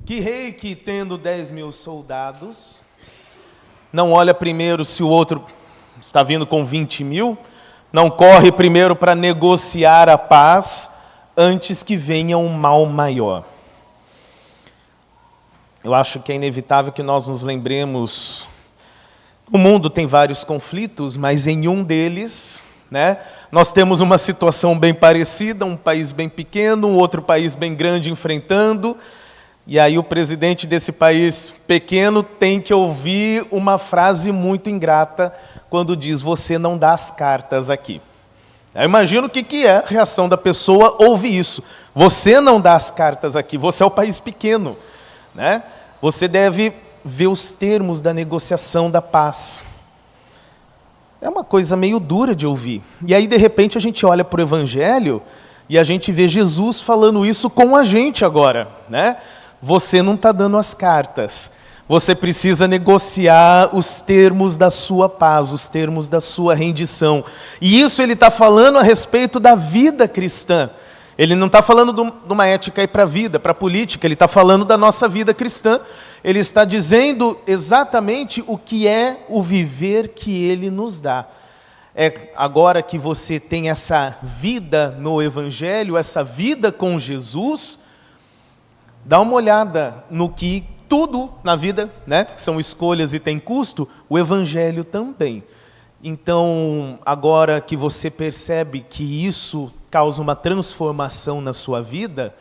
Que rei que, tendo 10.000 soldados, não olha primeiro se o outro está vindo com 20.000, não corre primeiro para negociar a paz, antes que venha um mal maior. Eu acho que é inevitável que nós nos lembremos, o mundo tem vários conflitos, mas em um deles, nós temos uma situação bem parecida, um país bem pequeno, um outro país bem grande enfrentando, e aí o presidente desse país pequeno tem que ouvir uma frase muito ingrata quando diz: você não dá as cartas aqui. Eu imagino o que é a reação da pessoa ouvir isso. Você não dá as cartas aqui, você é o país pequeno. Você deve ver os termos da negociação da paz. É uma coisa meio dura de ouvir. E aí, de repente, a gente olha para o Evangelho e a gente vê Jesus falando isso com a gente agora. Você não está dando as cartas. Você precisa negociar os termos da sua paz, os termos da sua rendição. E isso ele está falando a respeito da vida cristã. Ele não está falando de uma ética para a vida, para a política, ele está falando da nossa vida cristã. Ele está dizendo exatamente o que é o viver que ele nos dá. Agora que você tem essa vida no Evangelho, essa vida com Jesus, dá uma olhada no que tudo na vida, são escolhas e tem custo, o Evangelho também. Então, agora que você percebe que isso causa uma transformação na sua vida,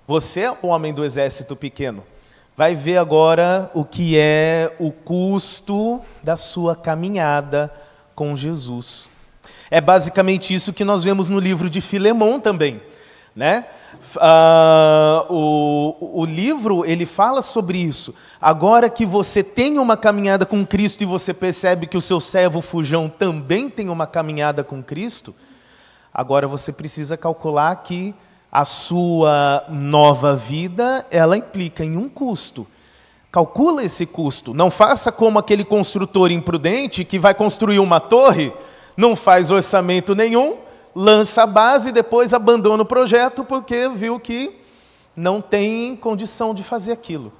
você é o homem do exército pequeno. Vai ver agora o que é o custo da sua caminhada com Jesus. É basicamente isso que nós vemos no livro de Filemão também. O livro, ele fala sobre isso. Agora que você tem uma caminhada com Cristo e você percebe que o seu servo fujão também tem uma caminhada com Cristo, agora você precisa calcular que a sua nova vida, ela implica em um custo. Calcula esse custo. Não faça como aquele construtor imprudente que vai construir uma torre, não faz orçamento nenhum, lança a base e depois abandona o projeto porque viu que não tem condição de fazer aquilo.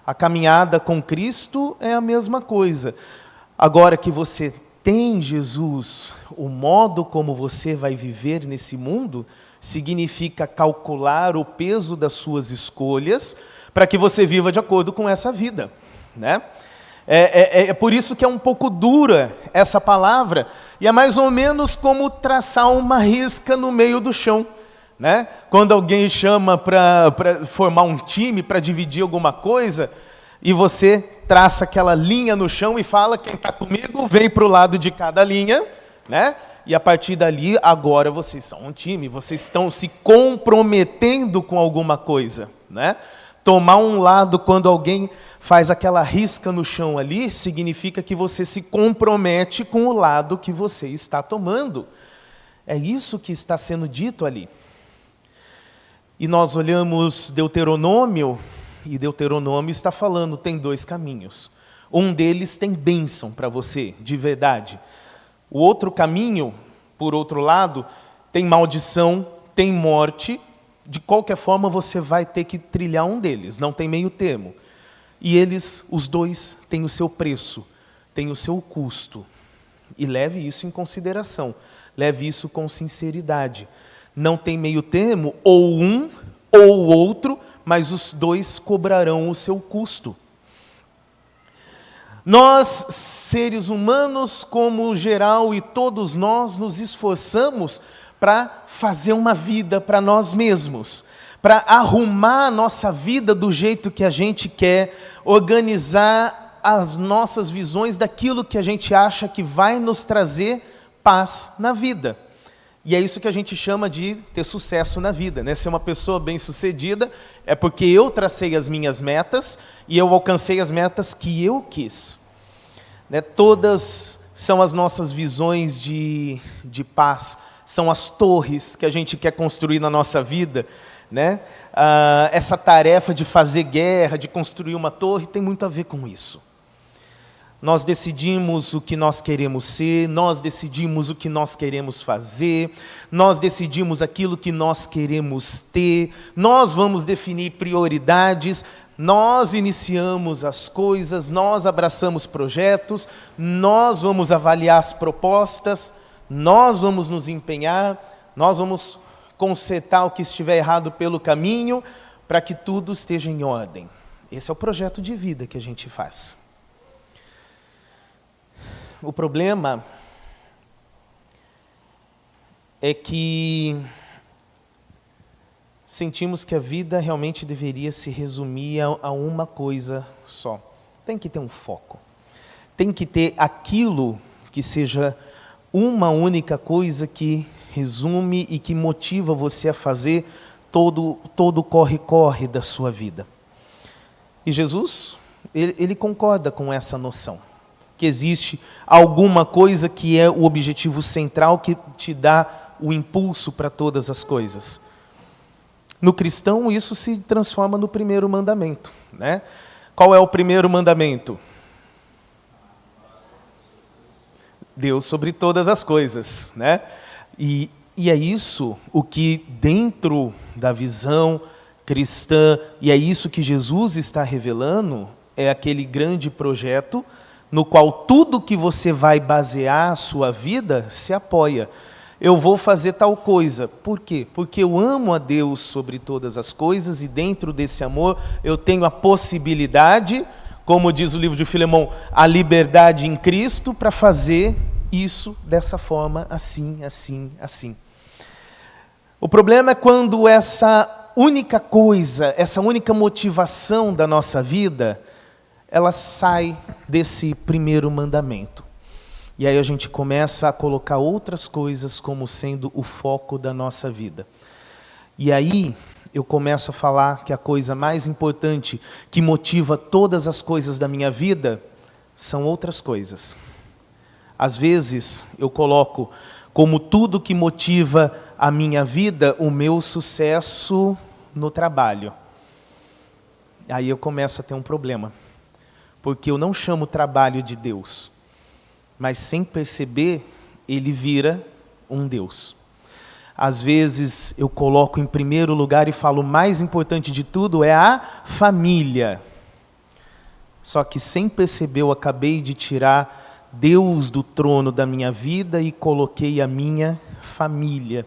A caminhada com Cristo é a mesma coisa. Agora que você tem Jesus, o modo como você vai viver nesse mundo significa calcular o peso das suas escolhas para que você viva de acordo com essa vida. É por isso que é um pouco dura essa palavra, e é mais ou menos como traçar uma risca no meio do chão. Quando alguém chama para formar um time, para dividir alguma coisa, e você traça aquela linha no chão e fala: quem está comigo vem para o lado de cada linha, e a partir dali, agora vocês são um time, vocês estão se comprometendo com alguma coisa. Tomar um lado quando alguém faz aquela risca no chão ali, significa que você se compromete com o lado que você está tomando. É isso que está sendo dito ali. E nós olhamos Deuteronômio, e Deuteronômio está falando, tem 2 caminhos. Um deles tem bênção para você, de verdade. O outro caminho, por outro lado, tem maldição, tem morte. De qualquer forma, você vai ter que trilhar um deles, não tem meio termo. E eles, os dois, têm o seu preço, têm o seu custo. E leve isso em consideração, leve isso com sinceridade. Não tem meio termo, ou um ou o outro, mas os dois cobrarão o seu custo. Nós, seres humanos, como geral, e todos nós nos esforçamos para fazer uma vida para nós mesmos, para arrumar a nossa vida do jeito que a gente quer, organizar as nossas visões daquilo que a gente acha que vai nos trazer paz na vida. E é isso que a gente chama de ter sucesso na vida, Ser uma pessoa bem-sucedida é porque eu tracei as minhas metas e eu alcancei as metas que eu quis. Todas são as nossas visões de paz, são as torres que a gente quer construir na nossa vida, essa tarefa de fazer guerra, de construir uma torre, tem muito a ver com isso. Nós decidimos o que nós queremos ser, nós decidimos o que nós queremos fazer, nós decidimos aquilo que nós queremos ter, nós vamos definir prioridades, Nós iniciamos as coisas, nós abraçamos projetos, nós vamos avaliar as propostas, nós vamos nos empenhar, nós vamos consertar o que estiver errado pelo caminho, para que tudo esteja em ordem. Esse é o projeto de vida que a gente faz. O problema é que sentimos que a vida realmente deveria se resumir a uma coisa só. Tem que ter um foco. Tem que ter aquilo que seja uma única coisa que resume e que motiva você a fazer todo o corre-corre da sua vida. E Jesus, ele concorda com essa noção, que existe alguma coisa que é o objetivo central que te dá o impulso para todas as coisas. No cristão, isso se transforma no primeiro mandamento, né? Qual é o primeiro mandamento? Deus sobre todas as coisas, né? E é isso o que dentro da visão cristã, e é isso que Jesus está revelando, é aquele grande projeto no qual tudo que você vai basear a sua vida se apoia. Eu vou fazer tal coisa. Por quê? Porque eu amo a Deus sobre todas as coisas e dentro desse amor eu tenho a possibilidade, como diz o livro de Filemão, a liberdade em Cristo para fazer isso dessa forma, assim, assim, assim. O problema é quando essa única coisa, essa única motivação da nossa vida, ela sai desse primeiro mandamento. E aí a gente começa a colocar outras coisas como sendo o foco da nossa vida. E aí eu começo a falar que a coisa mais importante que motiva todas as coisas da minha vida são outras coisas. Às vezes eu coloco como tudo que motiva a minha vida o meu sucesso no trabalho. Aí eu começo a ter um problema, porque eu não chamo o trabalho de Deus, mas sem perceber, ele vira um Deus. Às vezes eu coloco em primeiro lugar e falo, o mais importante de tudo é a família. Só que sem perceber, eu acabei de tirar Deus do trono da minha vida e coloquei a minha família.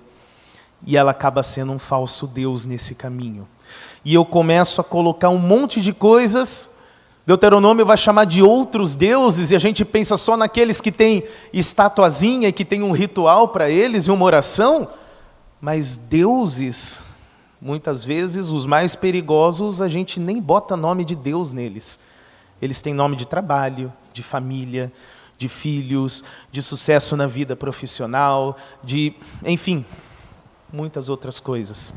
E ela acaba sendo um falso Deus nesse caminho. E eu começo a colocar um monte de coisas. Deuteronômio vai chamar de outros deuses, e a gente pensa só naqueles que têm estatuazinha e que tem um ritual para eles e uma oração, mas deuses, muitas vezes, os mais perigosos, a gente nem bota nome de Deus neles. Eles têm nome de trabalho, de família, de filhos, de sucesso na vida profissional, enfim, muitas outras coisas.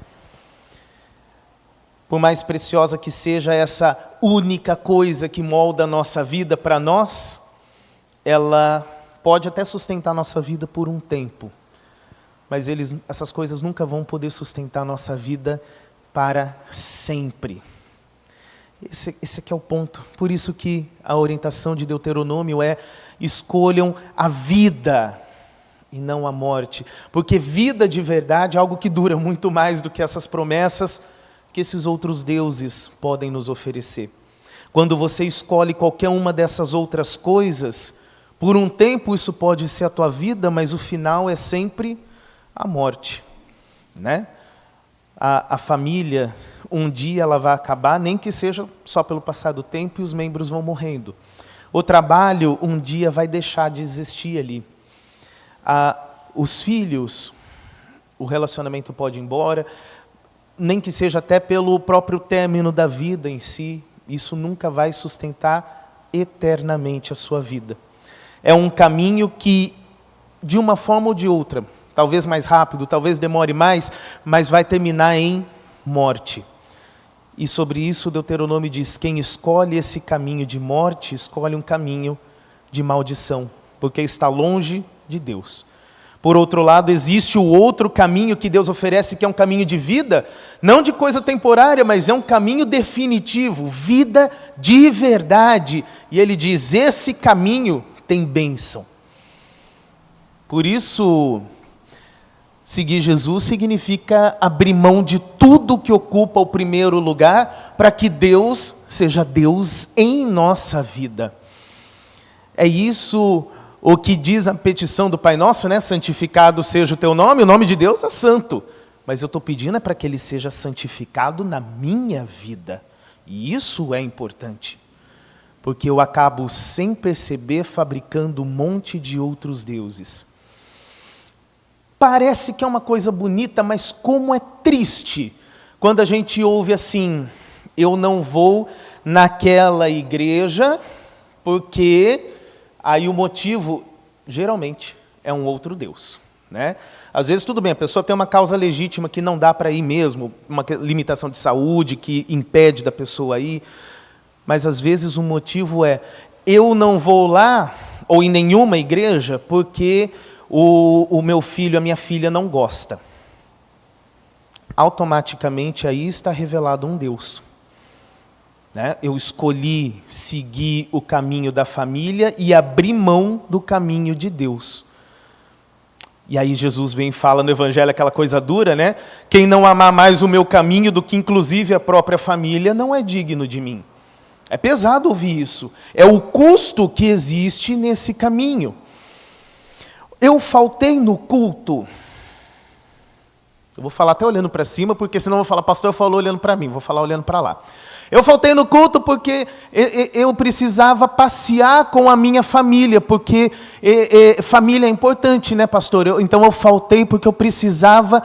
Por mais preciosa que seja essa única coisa que molda a nossa vida para nós, ela pode até sustentar a nossa vida por um tempo, mas essas coisas nunca vão poder sustentar a nossa vida para sempre. Esse aqui é o ponto. Por isso que a orientação de Deuteronômio é: escolham a vida e não a morte, porque vida de verdade é algo que dura muito mais do que essas promessas que esses outros deuses podem nos oferecer. Quando você escolhe qualquer uma dessas outras coisas, por um tempo isso pode ser a tua vida, mas o final é sempre a morte, né? A família, um dia ela vai acabar, nem que seja só pelo passar do tempo, e os membros vão morrendo. O trabalho, um dia vai deixar de existir ali. Os filhos, o relacionamento pode ir embora, nem que seja até pelo próprio término da vida em si, isso nunca vai sustentar eternamente a sua vida. É um caminho que, de uma forma ou de outra, talvez mais rápido, talvez demore mais, mas vai terminar em morte. E sobre isso, Deuteronômio diz: quem escolhe esse caminho de morte, escolhe um caminho de maldição, porque está longe de Deus. Por outro lado, existe o outro caminho que Deus oferece, que é um caminho de vida, não de coisa temporária, mas é um caminho definitivo, vida de verdade. E ele diz: esse caminho tem bênção. Por isso, Seguir Jesus significa abrir mão de tudo que ocupa o primeiro lugar para que Deus seja Deus em nossa vida. É isso o que diz a petição do Pai Nosso, né? Santificado seja o teu nome. O nome de Deus é santo. Mas eu estou pedindo para que ele seja santificado na minha vida. E isso é importante. Porque eu acabo, sem perceber, fabricando um monte de outros deuses. Parece que é uma coisa bonita, mas como é triste quando a gente ouve assim: eu não vou naquela igreja porque aí o motivo, geralmente, é um outro Deus, né? Às vezes tudo bem, a pessoa tem uma causa legítima que não dá para ir mesmo, uma limitação de saúde que impede da pessoa ir, mas às vezes o motivo é: eu não vou lá, ou em nenhuma igreja, porque o meu filho, a minha filha não gosta. Automaticamente aí está revelado um Deus. Né? Eu escolhi seguir o caminho da família e abrir mão do caminho de Deus. E aí Jesus vem e fala no Evangelho aquela coisa dura, né? Quem não amar mais o meu caminho do que inclusive a própria família não é digno de mim. É pesado ouvir isso. É o custo que existe nesse caminho. Eu faltei no culto. Eu vou falar até olhando para cima, porque senão eu vou falar, pastor falou olhando para mim, vou falar olhando para lá. Eu faltei no culto porque eu precisava passear com a minha família, porque família é importante, né, pastor? Então eu faltei porque eu precisava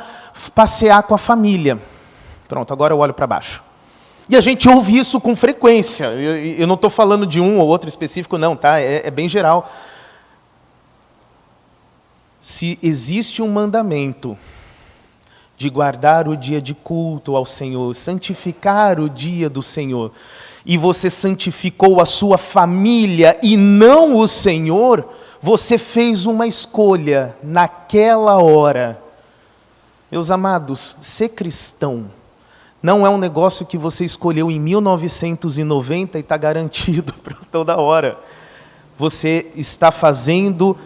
passear com a família. Pronto, agora eu olho para baixo. E a gente ouve isso com frequência. Eu não estou falando de um ou outro específico, não, tá? É bem geral. Se existe um mandamento de guardar o dia de culto ao Senhor, santificar o dia do Senhor, e você santificou a sua família e não o Senhor, você fez uma escolha naquela hora. Meus amados, ser cristão não é um negócio que você escolheu em 1990 e está garantido para toda hora. Você está fazendo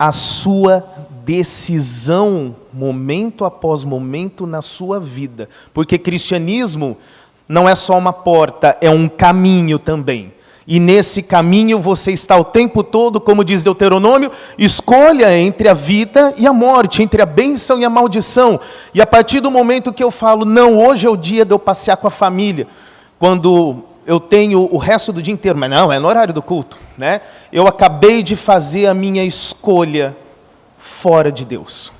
a sua decisão, momento após momento na sua vida. Porque cristianismo não é só uma porta, é um caminho também. E nesse caminho você está o tempo todo, como diz Deuteronômio, escolha entre a vida e a morte, entre a bênção e a maldição. E a partir do momento que eu falo, não, hoje é o dia de eu passear com a família, quando eu tenho o resto do dia inteiro, mas não, é no horário do culto, né? Eu acabei de fazer a minha escolha fora de Deus.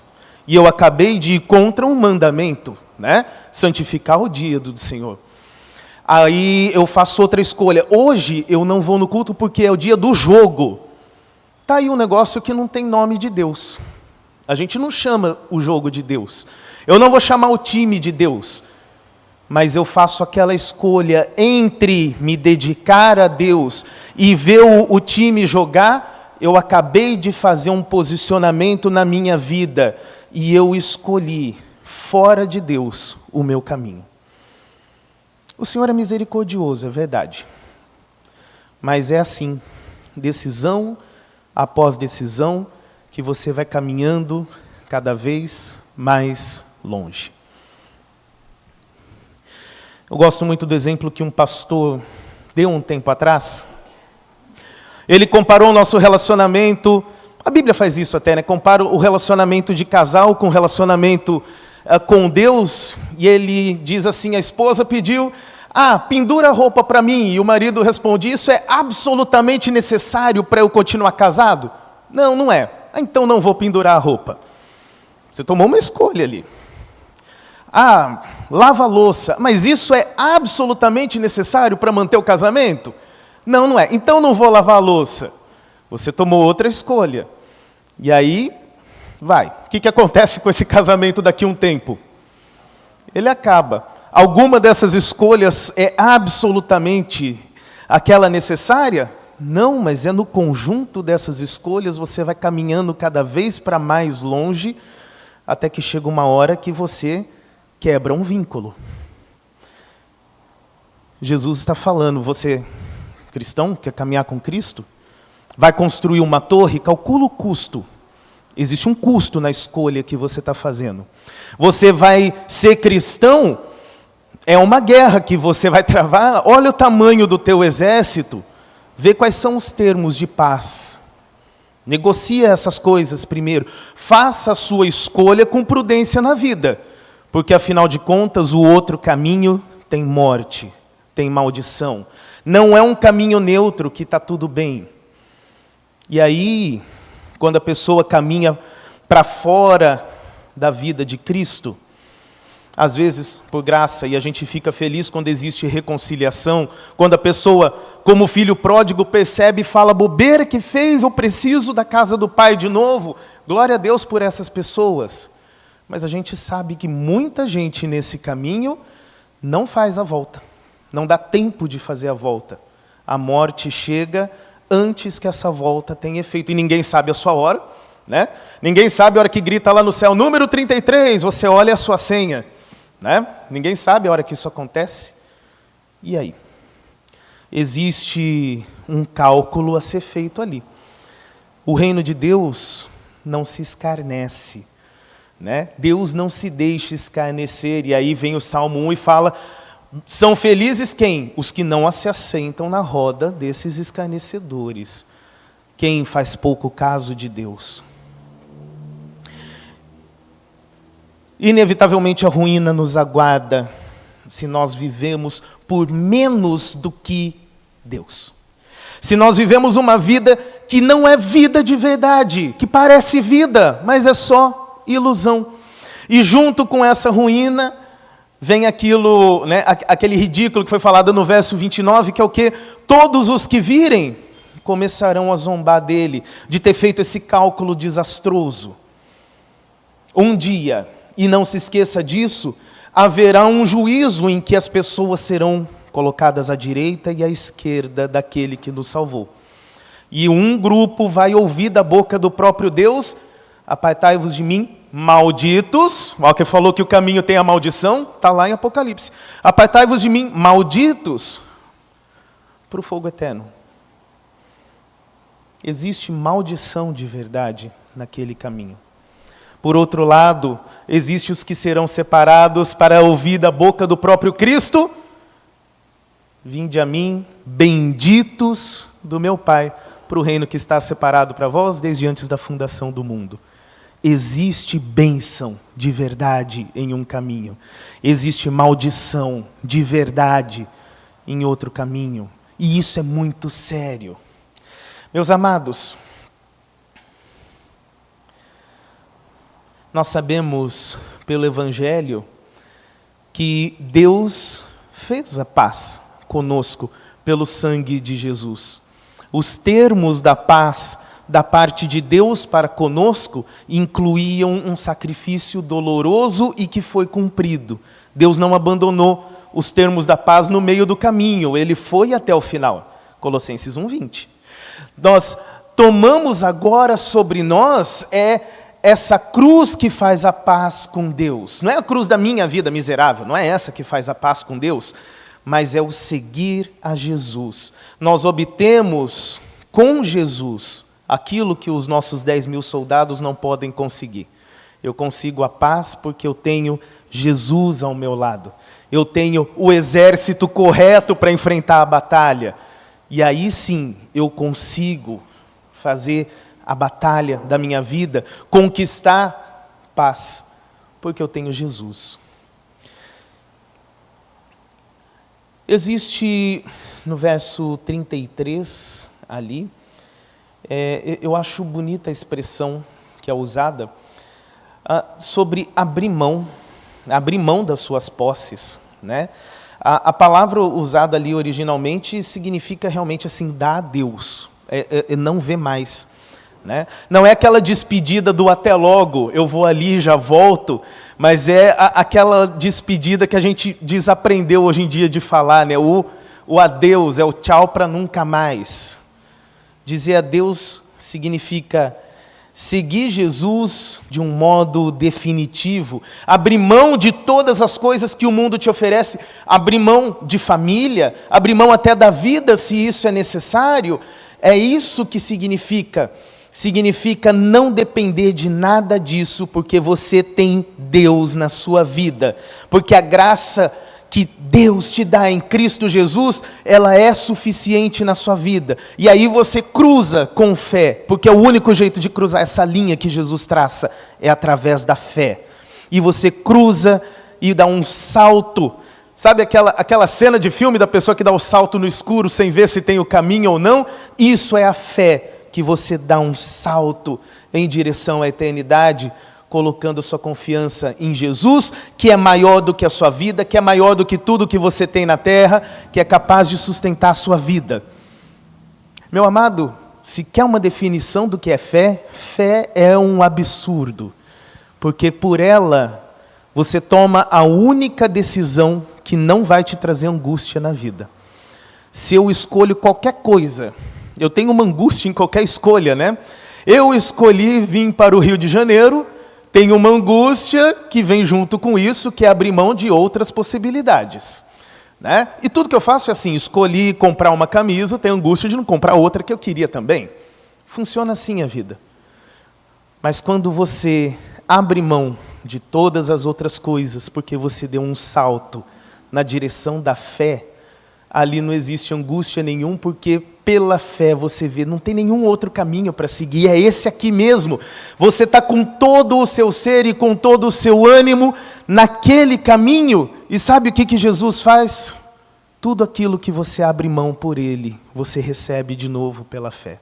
E eu acabei de ir contra um mandamento, né? Santificar o dia do Senhor. Aí eu faço outra escolha. Hoje eu não vou no culto porque é o dia do jogo. Está aí um negócio que não tem nome de Deus. A gente não chama o jogo de Deus. Eu não vou chamar o time de Deus. Mas eu faço aquela escolha entre me dedicar a Deus e ver o time jogar. Eu acabei de fazer um posicionamento na minha vida e eu escolhi, fora de Deus, o meu caminho. O Senhor é misericordioso, é verdade. Mas é assim, decisão após decisão, que você vai caminhando cada vez mais longe. Eu gosto muito do exemplo que um pastor deu um tempo atrás. Ele comparou o nosso relacionamento, a Bíblia faz isso até, né? Compara o relacionamento de casal com o relacionamento com Deus, e ele diz assim, a esposa pediu, pendura a roupa para mim, e o marido responde, isso é absolutamente necessário para eu continuar casado? Não, não é. Então não vou pendurar a roupa. Você tomou uma escolha ali. Lava a louça, mas isso é absolutamente necessário para manter o casamento? Não, não é. Então não vou lavar a louça. Você tomou outra escolha. E aí, vai. O que acontece com esse casamento daqui a um tempo? Ele acaba. Alguma dessas escolhas é absolutamente aquela necessária? Não, mas é no conjunto dessas escolhas, você vai caminhando cada vez para mais longe, até que chega uma hora que você quebra um vínculo. Jesus está falando, você, cristão, quer caminhar com Cristo? Vai construir uma torre? Calcula o custo. Existe um custo na escolha que você está fazendo. Você vai ser cristão, é uma guerra que você vai travar. Olha o tamanho do teu exército, vê quais são os termos de paz. Negocia essas coisas primeiro. Faça a sua escolha com prudência na vida, porque afinal de contas o outro caminho tem morte, tem maldição. Não é um caminho neutro que está tudo bem. E aí, quando a pessoa caminha para fora da vida de Cristo, às vezes, por graça, e a gente fica feliz quando existe reconciliação, quando a pessoa, como filho pródigo, percebe e fala, bobeira que fez, eu preciso da casa do Pai de novo. Glória a Deus por essas pessoas. Mas a gente sabe que muita gente nesse caminho não faz a volta. Não dá tempo de fazer a volta. A morte chega antes que essa volta tenha efeito. E ninguém sabe a sua hora, né? Ninguém sabe a hora que grita lá no céu, número 33, você olha a sua senha. Né? Ninguém sabe a hora que isso acontece. E aí? Existe um cálculo a ser feito ali. O reino de Deus não se escarnece. Né? Deus não se deixa escarnecer. E aí vem o Salmo 1 e fala, são felizes quem? Os que não se assentam na roda desses escarnecedores. Quem faz pouco caso de Deus. Inevitavelmente a ruína nos aguarda se nós vivemos por menos do que Deus. Se nós vivemos uma vida que não é vida de verdade, que parece vida, mas é só ilusão. E junto com essa ruína vem aquilo, né, aquele ridículo que foi falado no verso 29, que é o quê? Todos os que virem começarão a zombar dele, de ter feito esse cálculo desastroso. Um dia, e não se esqueça disso, haverá um juízo em que as pessoas serão colocadas à direita e à esquerda daquele que nos salvou. E um grupo vai ouvir da boca do próprio Deus, apartai-vos de mim, malditos. Olha que falou que o caminho tem a maldição, está lá em Apocalipse. Apartai-vos de mim, malditos, para o fogo eterno. Existe maldição de verdade naquele caminho. Por outro lado, existem os que serão separados para ouvir da boca do próprio Cristo, vinde a mim, benditos do meu Pai, para o reino que está separado para vós desde antes da fundação do mundo. Existe bênção de verdade em um caminho. Existe maldição de verdade em outro caminho. E isso é muito sério. Meus amados, nós sabemos pelo Evangelho que Deus fez a paz conosco pelo sangue de Jesus. Os termos da paz da parte de Deus para conosco incluíam um sacrifício doloroso e que foi cumprido. Deus não abandonou os termos da paz no meio do caminho, ele foi até o final. Colossenses 1:20. Nós tomamos agora sobre nós essa cruz que faz a paz com Deus. Não é a cruz da minha vida miserável, não é essa que faz a paz com Deus, mas é o seguir a Jesus. Nós obtemos com Jesus aquilo que os nossos 10.000 soldados não podem conseguir. Eu consigo a paz porque eu tenho Jesus ao meu lado. Eu tenho o exército correto para enfrentar a batalha. E aí sim, eu consigo fazer a batalha da minha vida, conquistar paz, porque eu tenho Jesus. Existe no verso 33 ali, eu acho bonita a expressão que é usada, sobre abrir mão das suas posses, né? A palavra usada ali originalmente significa realmente assim, dar a Deus, não ver mais. Né? Não é aquela despedida do até logo, eu vou ali, já volto, mas é aquela despedida que a gente desaprendeu hoje em dia de falar, né? O adeus, é o tchau para nunca mais. Dizer adeus significa seguir Jesus de um modo definitivo, abrir mão de todas as coisas que o mundo te oferece, abrir mão de família, abrir mão até da vida, se isso é necessário. É isso que significa significa não depender de nada disso, porque você tem Deus na sua vida. Porque a graça que Deus te dá em Cristo Jesus, ela é suficiente na sua vida. E aí você cruza com fé, porque é o único jeito de cruzar essa linha que Jesus traça, é através da fé. E você cruza e dá um salto. Sabe aquela cena de filme da pessoa que dá o salto no escuro sem ver se tem o caminho ou não? Isso é a fé, que você dá um salto em direção à eternidade, colocando a sua confiança em Jesus, que é maior do que a sua vida, que é maior do que tudo que você tem na terra, que é capaz de sustentar a sua vida. Meu amado, se quer uma definição do que é fé, fé é um absurdo, porque por ela você toma a única decisão que não vai te trazer angústia na vida. Se eu escolho qualquer coisa, eu tenho uma angústia em qualquer escolha, né? Eu escolhi vir para o Rio de Janeiro, tenho uma angústia que vem junto com isso, que é abrir mão de outras possibilidades, né? E tudo que eu faço é assim, escolhi comprar uma camisa, tenho angústia de não comprar outra que eu queria também. Funciona assim a vida. Mas quando você abre mão de todas as outras coisas, porque você deu um salto na direção da fé, ali não existe angústia nenhum, porque pela fé você vê, não tem nenhum outro caminho para seguir, é esse aqui mesmo. Você está com todo o seu ser e com todo o seu ânimo naquele caminho, e sabe o que Jesus faz? Tudo aquilo que você abre mão por Ele, você recebe de novo pela fé.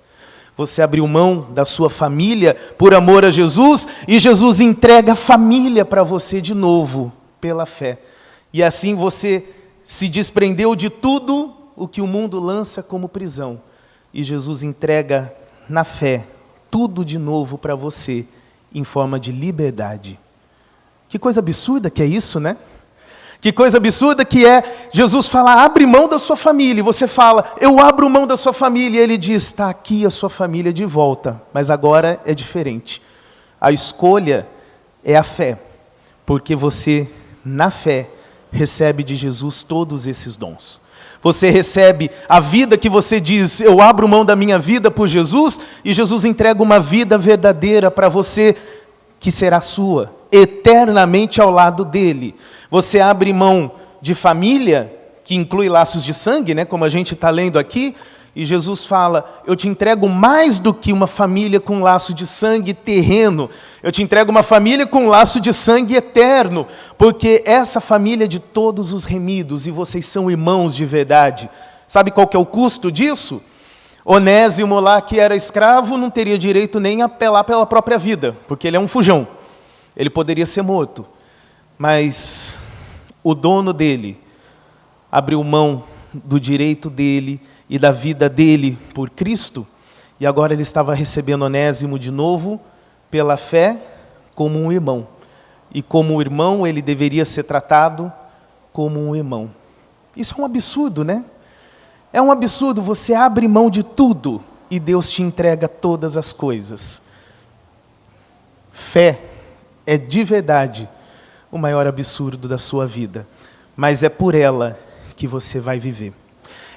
Você abriu mão da sua família por amor a Jesus, e Jesus entrega a família para você de novo pela fé. E assim você se desprendeu de tudo o que o mundo lança como prisão. E Jesus entrega na fé tudo de novo para você, em forma de liberdade. Que coisa absurda que é isso, né? Que coisa absurda que é Jesus falar, abre mão da sua família. E você fala, eu abro mão da sua família. E Ele diz, está aqui a sua família de volta. Mas agora é diferente. A escolha é a fé. Porque você, na fé, recebe de Jesus todos esses dons. Você recebe a vida que você diz, eu abro mão da minha vida por Jesus, e Jesus entrega uma vida verdadeira para você, que será sua, eternamente ao lado dele. Você abre mão de família, que inclui laços de sangue, né, como a gente está lendo aqui, e Jesus fala, eu te entrego mais do que uma família com laço de sangue terreno, eu te entrego uma família com laço de sangue eterno, porque essa família é de todos os remidos, e vocês são irmãos de verdade. Sabe qual que é o custo disso? Onésimo lá, que era escravo, não teria direito nem a apelar pela própria vida, porque ele é um fujão, ele poderia ser morto, mas o dono dele abriu mão do direito dele e da vida dele por Cristo, e agora ele estava recebendo Onésimo de novo, pela fé, como um irmão. E como irmão, ele deveria ser tratado como um irmão. Isso é um absurdo, né? É um absurdo, você abre mão de tudo, e Deus te entrega todas as coisas. Fé é de verdade o maior absurdo da sua vida, mas é por ela que você vai viver.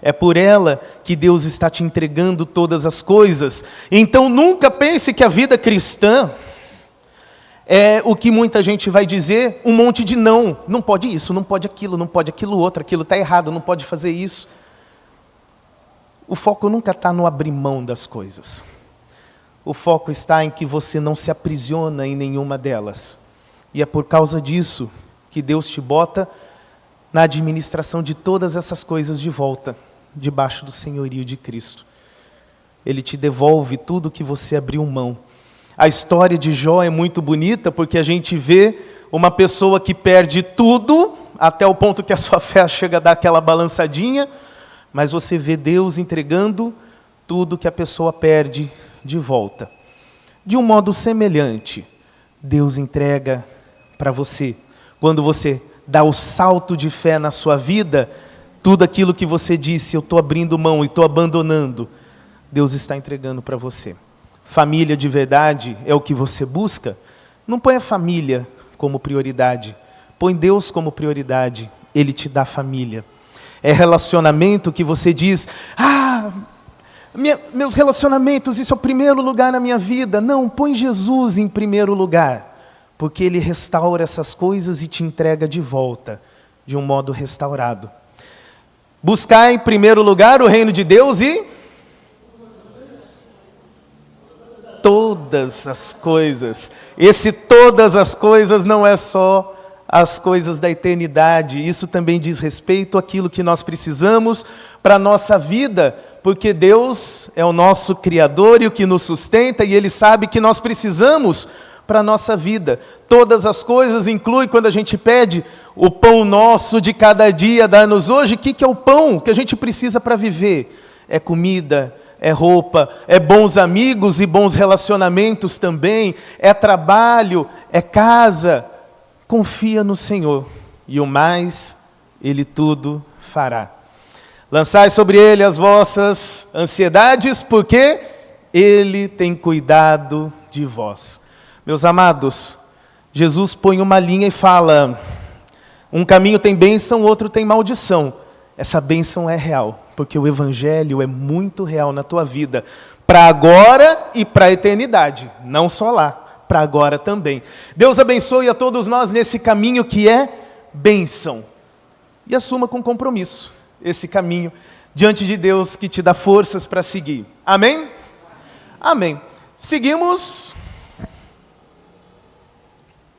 É por ela que Deus está te entregando todas as coisas. Então nunca pense que a vida cristã é o que muita gente vai dizer, um monte de não. Não pode isso, não pode aquilo outro, aquilo está errado, não pode fazer isso. O foco nunca está no abrir mão das coisas. O foco está em que você não se aprisiona em nenhuma delas. E é por causa disso que Deus te bota na administração de todas essas coisas de volta, debaixo do senhorio de Cristo. Ele te devolve tudo que você abriu mão. A história de Jó é muito bonita, porque a gente vê uma pessoa que perde tudo, até o ponto que a sua fé chega a dar aquela balançadinha, mas você vê Deus entregando tudo que a pessoa perde de volta. De um modo semelhante, Deus entrega para você. Quando você dá o salto de fé na sua vida, tudo aquilo que você disse, eu estou abrindo mão e estou abandonando, Deus está entregando para você. Família de verdade é o que você busca? Não põe a família como prioridade, põe Deus como prioridade, Ele te dá família. É relacionamento que você diz, Meus relacionamentos, isso é o primeiro lugar na minha vida. Não, põe Jesus em primeiro lugar, porque Ele restaura essas coisas e te entrega de volta, de um modo restaurado. Buscar em primeiro lugar o reino de Deus e todas as coisas. Esse todas as coisas não é só as coisas da eternidade. Isso também diz respeito àquilo que nós precisamos para a nossa vida, porque Deus é o nosso Criador e o que nos sustenta, e Ele sabe que nós precisamos para a nossa vida. Todas as coisas inclui quando a gente pede o pão nosso de cada dia, dá-nos hoje. O que é o pão que a gente precisa para viver? É comida, é roupa, é bons amigos e bons relacionamentos também, é trabalho, é casa. Confia no Senhor, e o mais Ele tudo fará. Lançai sobre Ele as vossas ansiedades, porque Ele tem cuidado de vós. Meus amados, Jesus põe uma linha e fala: um caminho tem bênção, outro tem maldição. Essa bênção é real, porque o Evangelho é muito real na tua vida, para agora e para a eternidade, não só lá, para agora também. Deus abençoe a todos nós nesse caminho que é bênção, e assuma com compromisso esse caminho diante de Deus, que te dá forças para seguir. Amém? Amém. Seguimos